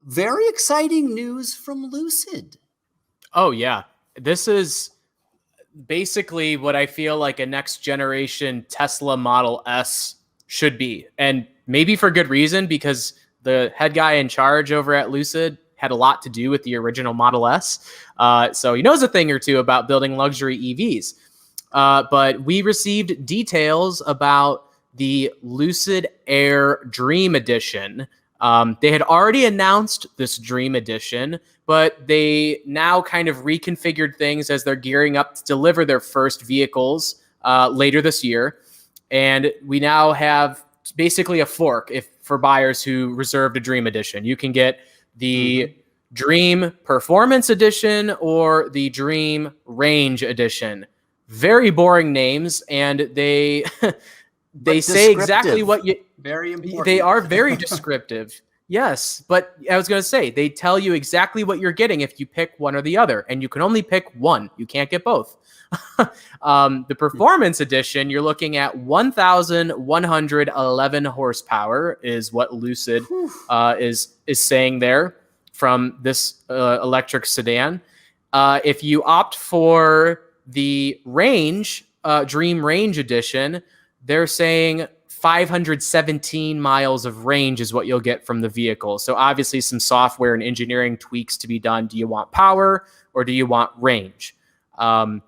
very exciting news from Lucid. Oh, yeah. This is basically what I feel like a next generation Tesla Model S should be. And maybe for good reason, because the head guy in charge over at Lucid had a lot to do with the original Model S. So he knows a thing or two about building luxury EVs. But we received details about the Lucid Air Dream Edition. They had already announced this Dream Edition, but they now kind of reconfigured things as they're gearing up to deliver their first vehicles later this year. And we now have basically a fork for buyers who reserved a Dream Edition. You can get the Dream Performance Edition or the Dream Range Edition. Very boring names, and they they say exactly what you. Very important. They are very descriptive. Yes, but I was going to say, they tell you exactly what you're getting if you pick one or the other, and you can only pick one. You can't get both. The Performance Edition, you're looking at 1,111 horsepower is what Lucid is saying there from this electric sedan. If you opt for the Range, Dream Range Edition, they're saying 517 miles of range is what you'll get from the vehicle. So obviously some software and engineering tweaks to be done. Do you want power or do you want range? And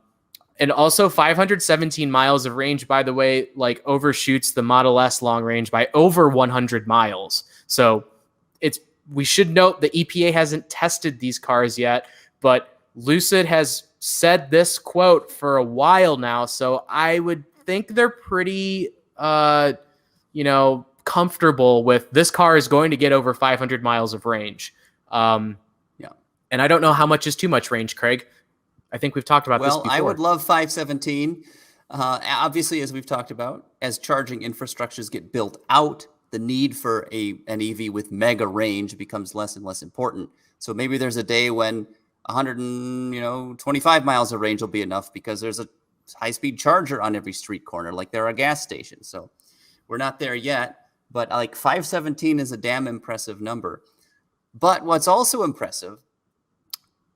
also 517 miles of range, by the way, like overshoots the Model S long range by over 100 miles. So we should note the EPA hasn't tested these cars yet, but Lucid has said this quote for a while now. So I would think they're pretty comfortable with this car is going to get over 500 miles of range. And I don't know how much is too much range, Craig. I think we've talked about this before. Well, I would love 517. Obviously, as we've talked about, as charging infrastructures get built out, the need for an EV with mega range becomes less and less important. So maybe there's a day when 125 miles of range will be enough because there's a high-speed charger on every street corner, like there are gas stations. So we're not there yet, but like 517 is a damn impressive number. But what's also impressive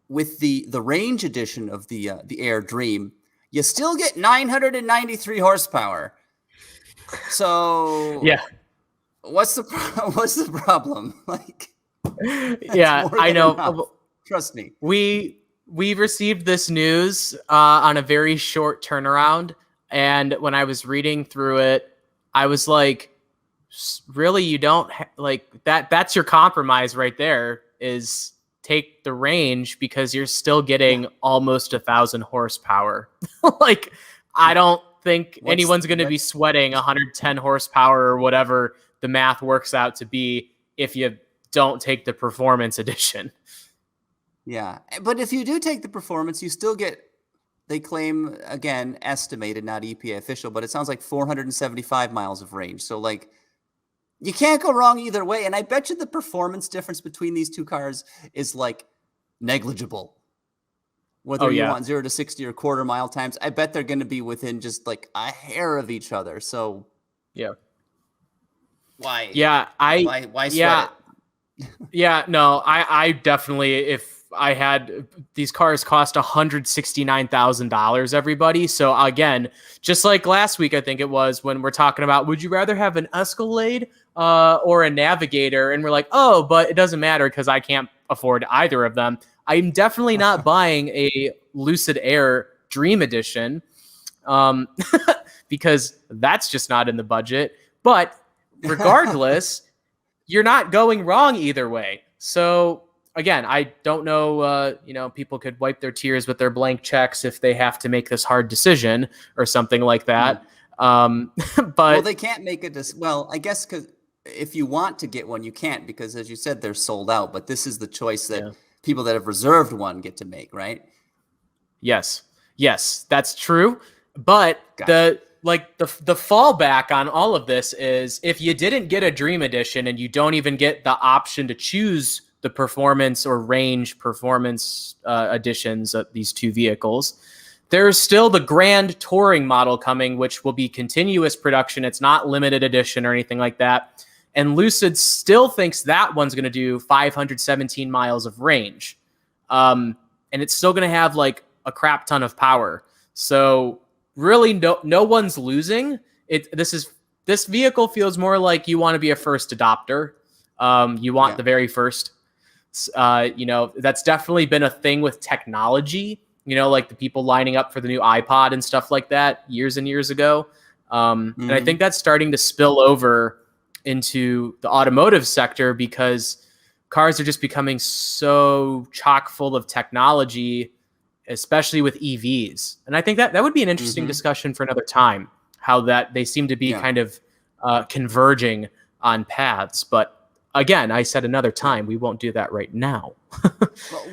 with the range edition of the Air Dream, you still get 993 horsepower. So yeah, what's the problem? Like, yeah, I know. Enough. Trust me. We received this news on a very short turnaround. And when I was reading through it, I was like, really, you don't like that. That's your compromise right there, is take the range because you're still getting almost 1,000 horsepower. Like, I don't think anyone's going to be sweating 110 horsepower or whatever the math works out to be if you don't take the Performance Edition. Yeah, but if you do take the Performance, you still get, they claim, again, estimated, not EPA official, but it sounds like 475 miles of range. So, like, you can't go wrong either way. And I bet you the performance difference between these two cars is, like, negligible. Whether you want 0 to 60 or quarter mile times, I bet they're going to be within just, like, a hair of each other. So, yeah. Why? Yeah, why sweat it? Yeah, no, I definitely, if I had, these cars cost $169,000, everybody. So again, just like last week, I think it was, when we're talking about, would you rather have an Escalade or a Navigator? And we're like, oh, but it doesn't matter because I can't afford either of them. I'm definitely not buying a Lucid Air Dream Edition because that's just not in the budget. But regardless, you're not going wrong either way. So again, I don't know, people could wipe their tears with their blank checks if they have to make this hard decision or something like that. But well, they can't make it this. Well, I guess because if you want to get one, you can't, because as you said, they're sold out. But this is the choice that people that have reserved one get to make, right? Yes, that's true. But the fallback on all of this is, if you didn't get a Dream Edition and you don't even get the option to choose the Performance or Range Performance editions of these two vehicles, there's still the Grand Touring model coming, which will be continuous production. It's not limited edition or anything like that. and Lucid still thinks that one's going to do 517 miles of range. And it's still going to have like a crap ton of power. So really no one's losing. This vehicle feels more like you want to be a first adopter. You want the very first. That's definitely been a thing with technology, like the people lining up for the new iPod and stuff like that years and years ago. And I think that's starting to spill over into the automotive sector because cars are just becoming so chock full of technology, especially with EVs. And I think that would be an interesting discussion for another time, how that they seem to be kind of converging on paths. But again, I said another time, we won't do that right now.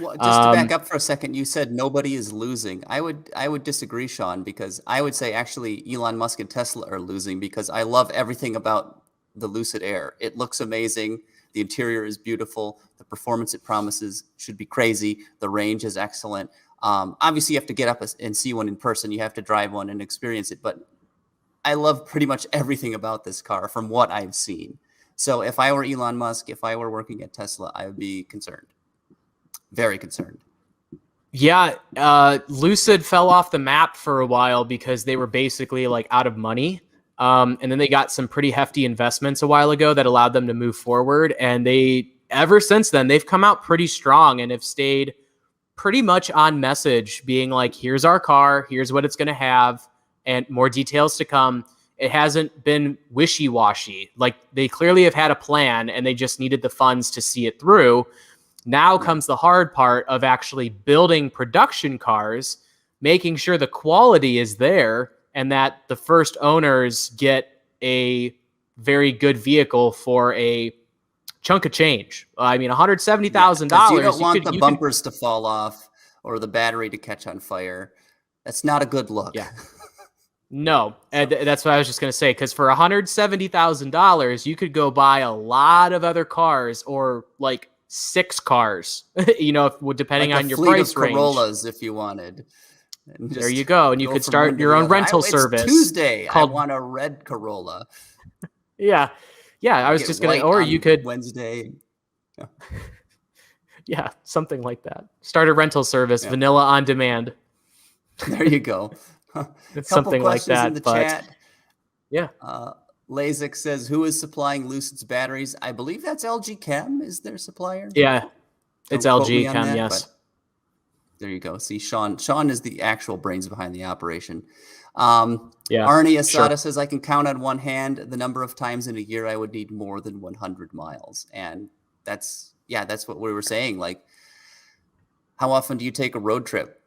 Well, just to back up for a second, you said nobody is losing. I would disagree, Sean, because I would say actually Elon Musk and Tesla are losing because I love everything about the Lucid Air. It looks amazing. The interior is beautiful. The performance it promises should be crazy. The range is excellent. Obviously, you have to get up and see one in person. You have to drive one and experience it. But I love pretty much everything about this car from what I've seen. So if I were Elon Musk, if I were working at Tesla, I would be concerned. Very concerned. Yeah, Lucid fell off the map for a while because they were basically like out of money. And then they got some pretty hefty investments a while ago that allowed them to move forward. And ever since then, they've come out pretty strong and have stayed pretty much on message, being like, here's our car, here's what it's going to have, and more details to come. It hasn't been wishy-washy. Like, they clearly have had a plan and they just needed the funds to see it through. Now comes the hard part of actually building production cars, making sure the quality is there and that the first owners get a very good vehicle for a chunk of change. I mean, $170,000. You don't want the bumpers to fall off or the battery to catch on fire. That's not a good look. Yeah. No, and that's what I was just going to say, because for $170,000, you could go buy a lot of other cars or like 6 cars, depending like on your price range. Corollas, if you wanted. There you go. And you could start your own rental service. Tuesday, I want a red Corolla. Yeah. I was just going to, or you could. Wednesday. Yeah, something like that. Start a rental service, vanilla on demand. There you go. It's something like that. In the chat. Yeah. LASIK says, who is supplying Lucid's batteries? I believe that's LG Chem is their supplier. Yeah, it's LG Chem, yes. There you go. See, Sean is the actual brains behind the operation. Yeah, Arnie Asada says, I can count on one hand the number of times in a year I would need more than 100 miles. And that's what we were saying. Like, how often do you take a road trip?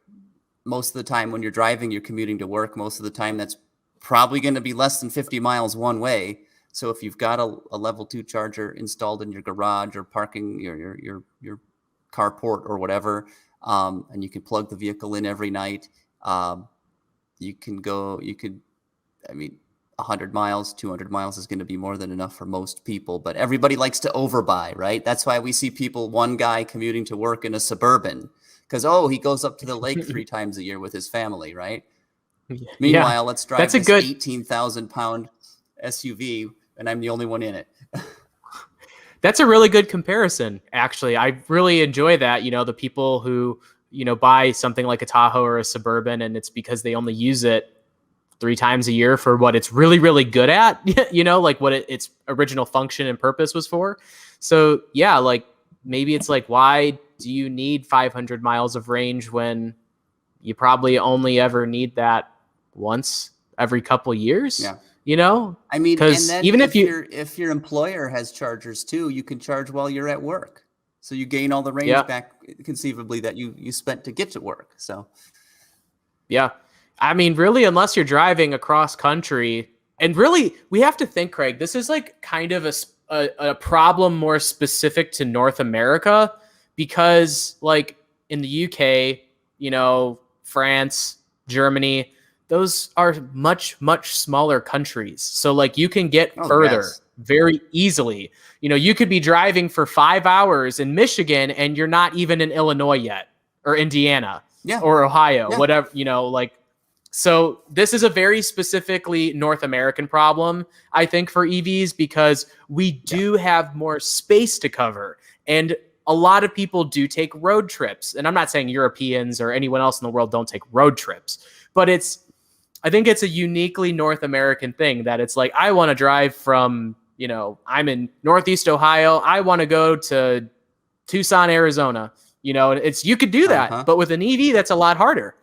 Most of the time when you're driving, you're commuting to work. Most of the time, that's probably going to be less than 50 miles one way. So if you've got a level 2 charger installed in your garage or parking your carport or whatever, and you can plug the vehicle in every night, 100 miles, 200 miles is going to be more than enough for most people. But everybody likes to overbuy, right? That's why we see one guy commuting to work in a Suburban. Because, he goes up to the lake 3 times a year with his family, right? Meanwhile, let's drive this 18,000-pound SUV, and I'm the only one in it. That's a really good comparison, actually. I really enjoy that. The people who, buy something like a Tahoe or a Suburban, and it's because they only use it 3 times a year for what it's really, really good at, like what its original function and purpose was for. So, yeah, like maybe it's like, why do you need 500 miles of range when you probably only ever need that once every couple years? Yeah. I mean, because even if your employer has chargers too, you can charge while you're at work. So you gain all the range back conceivably that you spent to get to work. So. Yeah. I mean, really, unless you're driving across country, and really we have to think, Craig, this is like kind of a problem more specific to North America. Because like in the UK, France, Germany, those are much, much smaller countries. So like you can get further very easily. You could be driving for 5 hours in Michigan and you're not even in Illinois yet, or Indiana or Ohio, whatever, like So this is a very specifically North American problem, I think, for EVs, because we do have more space to cover. And a lot of people do take road trips. And I'm not saying Europeans or anyone else in the world don't take road trips, but I think it's a uniquely North American thing that it's like, I want to drive from, I'm in Northeast Ohio. I want to go to Tucson, Arizona. You could do that, but with an EV, that's a lot harder.